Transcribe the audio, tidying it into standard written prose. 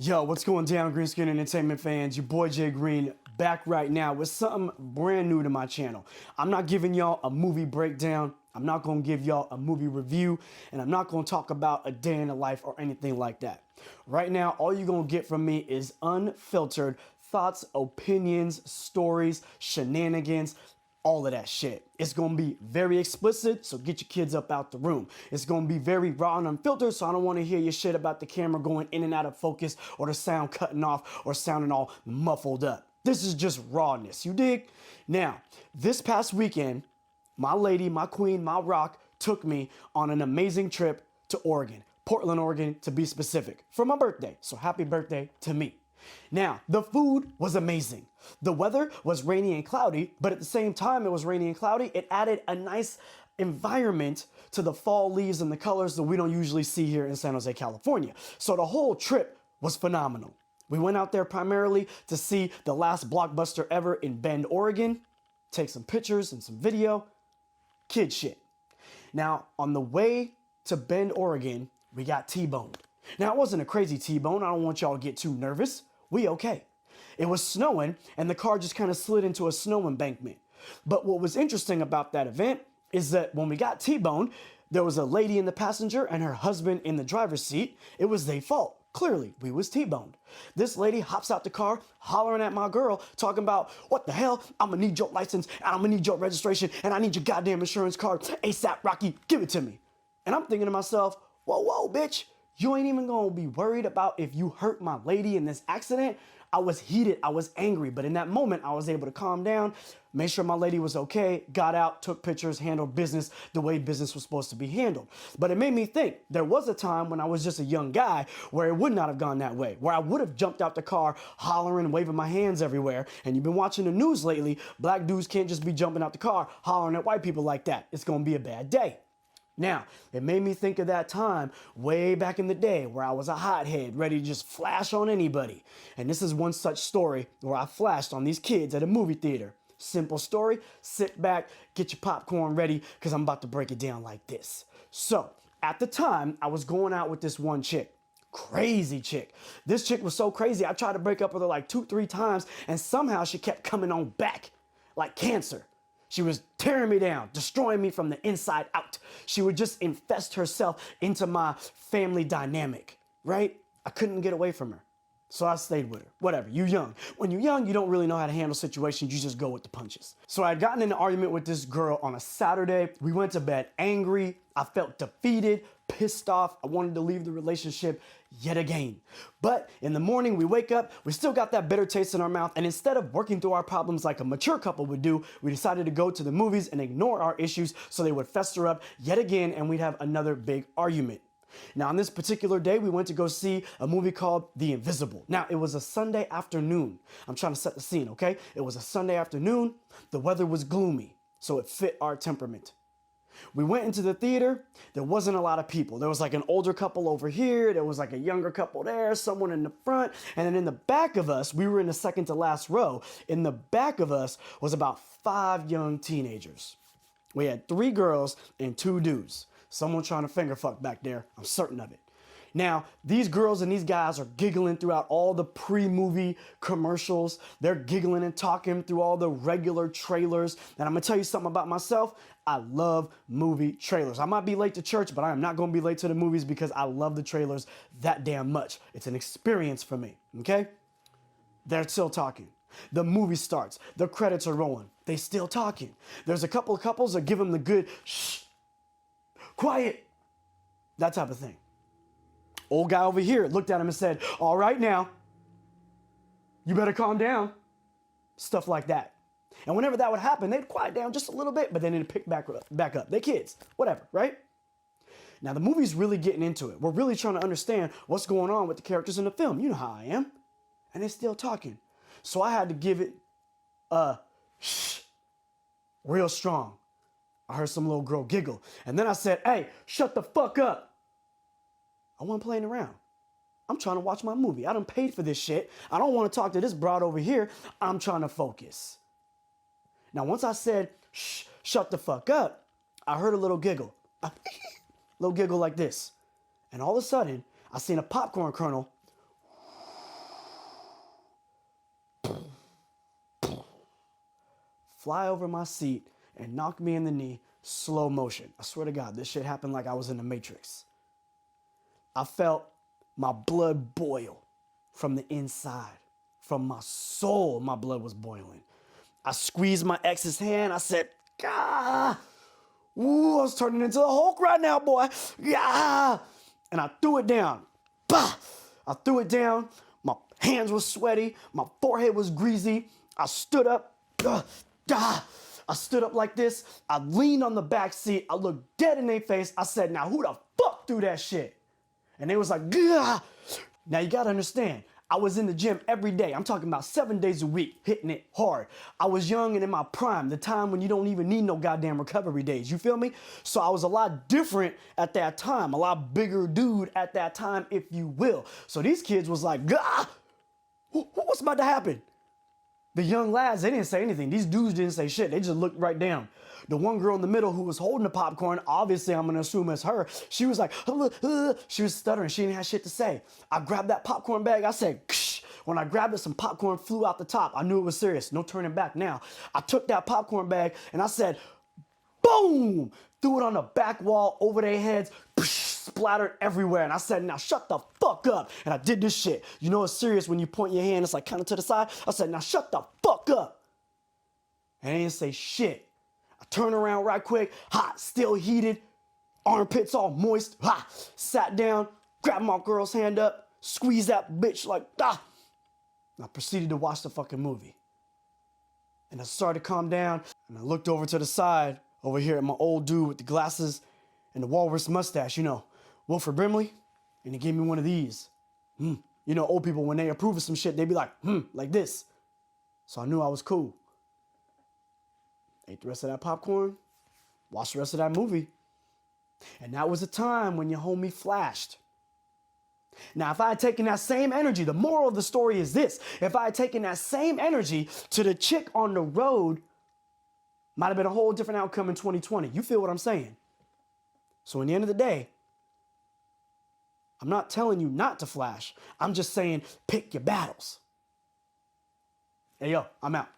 Yo, what's going down, Green Screen Entertainment fans? Your boy JGreene back right now with something brand new to my channel. I'm not giving y'all a movie breakdown. I'm not going to give y'all a movie review, and I'm not going to talk about a day in the life or anything like that. Right now, all you're going to get from me is unfiltered thoughts, opinions, stories, shenanigans, all of that shit. It's gonna be very explicit, so get your kids up out the room. It's gonna be very raw and unfiltered, so I don't wanna hear your shit about the camera going in and out of focus or the sound cutting off or sounding all muffled up. This is just rawness, you dig? Now, this past weekend, my lady, my queen, my rock took me on an amazing trip to Oregon, Portland, Oregon, to be specific, for my birthday. So happy birthday to me. Now, the food was amazing. The weather was rainy and cloudy, but at the same time it was rainy and cloudy, it added a nice environment to the fall leaves and the colors that we don't usually see here in San Jose, California. So the whole trip was phenomenal. We went out there primarily to see the last blockbuster ever in Bend, Oregon, take some pictures and some video, kid shit. Now, on the way to Bend, Oregon, we got T-boned. Now, it wasn't a crazy T-bone. I don't want y'all to get too nervous. We okay. It was snowing, and the car just kind of slid into a snow embankment. But what was interesting about that event is that when we got T-boned, there was a lady in the passenger and her husband in the driver's seat. It was their fault. Clearly, we was T-boned. This lady hops out the car, hollering at my girl, talking about, what the hell? I'm gonna need your license, and I'm gonna need your registration, and I need your goddamn insurance card. ASAP, Rocky, give it to me. And I'm thinking to myself, whoa, bitch. You ain't even gonna be worried about if you hurt my lady in this accident. I was heated, I was angry, but in that moment, I was able to calm down, make sure my lady was okay, got out, took pictures, handled business the way business was supposed to be handled. But it made me think, there was a time when I was just a young guy where it would not have gone that way, where I would have jumped out the car, hollering, waving my hands everywhere. And you've been watching the news lately, black dudes can't just be jumping out the car, hollering at white people like that. It's gonna be a bad day. Now, it made me think of that time way back in the day where I was a hothead ready to just flash on anybody. And this is one such story where I flashed on these kids at a movie theater. Simple story, sit back, get your popcorn ready, because I'm about to break it down like this. So, at the time, I was going out with this one chick. Crazy chick. This chick was so crazy, I tried to break up with her like 2-3 times, and somehow she kept coming on back like cancer. She was tearing me down, destroying me from the inside out. She would just infest herself into my family dynamic, right? I couldn't get away from her. So I stayed with her. Whatever, you young. When you're young, you don't really know how to handle situations. You just go with the punches. So I had gotten in an argument with this girl on a Saturday. We went to bed angry. I felt defeated, pissed off. I wanted to leave the relationship yet again. But in the morning, we wake up, we still got that bitter taste in our mouth, and instead of working through our problems like a mature couple would do, we decided to go to the movies and ignore our issues so they would fester up yet again and we'd have another big argument. Now, on this particular day, we went to go see a movie called The Invisible. Now, it was a Sunday afternoon. I'm trying to set the scene, okay? It was a Sunday afternoon. The weather was gloomy, so it fit our temperament. We went into the theater. There wasn't a lot of people. There was like an older couple over here. There was like a younger couple there, someone in the front. And then in the back of us, we were in the second to last row. In the back of us was about 5 young teenagers. We had 3 girls and 2 dudes. Someone trying to finger fuck back there. I'm certain of it. Now, these girls and these guys are giggling throughout all the pre-movie commercials. They're giggling and talking through all the regular trailers. And I'm gonna tell you something about myself. I love movie trailers. I might be late to church, but I am not gonna be late to the movies because I love the trailers that damn much. It's an experience for me, okay? They're still talking. The movie starts. The credits are rolling. They still talking. There's a couple of couples that give them the good shh, quiet, that type of thing. Old guy over here looked at him and said, all right now, you better calm down. Stuff like that. And whenever that would happen, they'd quiet down just a little bit, but then it'd pick back up. They're kids, whatever, right? Now the movie's really getting into it. We're really trying to understand what's going on with the characters in the film. You know how I am. And they're still talking. So I had to give it a shh, real strong. I heard some little girl giggle. And then I said, hey, shut the fuck up. I wasn't playing around. I'm trying to watch my movie. I done paid for this shit. I don't want to talk to this broad over here. I'm trying to focus. Now, once I said, shh, shut the fuck up, I heard a little giggle. A little giggle like this. And all of a sudden, I seen a popcorn kernel fly over my seat and knock me in the knee, slow motion. I swear to God, this shit happened like I was in the Matrix. I felt my blood boil from the inside. From my soul, my blood was boiling. I squeezed my ex's hand. I said, "Ah!" Ooh, I was turning into the Hulk right now, boy. Yeah. And I threw it down. Bah! I threw it down. My hands were sweaty. My forehead was greasy. I stood up. I stood up like this. I leaned on the back seat. I looked dead in their face. I said, "Now who the fuck threw that shit?" And they was like, "Gah!" Now you gotta understand, I was in the gym every day. I'm talking about 7 days a week, hitting it hard. I was young and in my prime, the time when you don't even need no goddamn recovery days. You feel me? So I was a lot different at that time, a lot bigger dude at that time, if you will. So these kids was like, "Gah! What's about to happen?" The young lads, they didn't say anything. These dudes didn't say shit. They just looked right down. The one girl in the middle who was holding the popcorn, obviously I'm gonna assume it's her, she was like, she was stuttering. She didn't have shit to say. I grabbed that popcorn bag. I said, "Ksh." When I grabbed it, some popcorn flew out the top. I knew it was serious. No turning back now. I took that popcorn bag and I said, boom, threw it on the back wall over their heads, splattered everywhere. And I said, "Now shut the fuck up." And I did this shit. You know it's serious when you point your hand, it's like kind of to the side. I said, "Now shut the fuck up." And they didn't say shit. I turned around right quick, hot, still heated, armpits all moist, sat down, grabbed my girl's hand up, squeezed that bitch like, ah. And I proceeded to watch the fucking movie. And I started to calm down, and I looked over to the side, over here at my old dude with the glasses and the walrus mustache, you know, Wilford Brimley, and he gave me one of these. You know, old people, when they approve of some shit, they be like, like this. So I knew I was cool. Ate the rest of that popcorn, watched the rest of that movie. And that was the time when your homie flashed. Now, if I had taken that same energy, the moral of the story is this. If I had taken that same energy to the chick on the road, might have been a whole different outcome in 2020. You feel what I'm saying? So in the end of the day, I'm not telling you not to flash. I'm just saying pick your battles. Hey, yo, I'm out.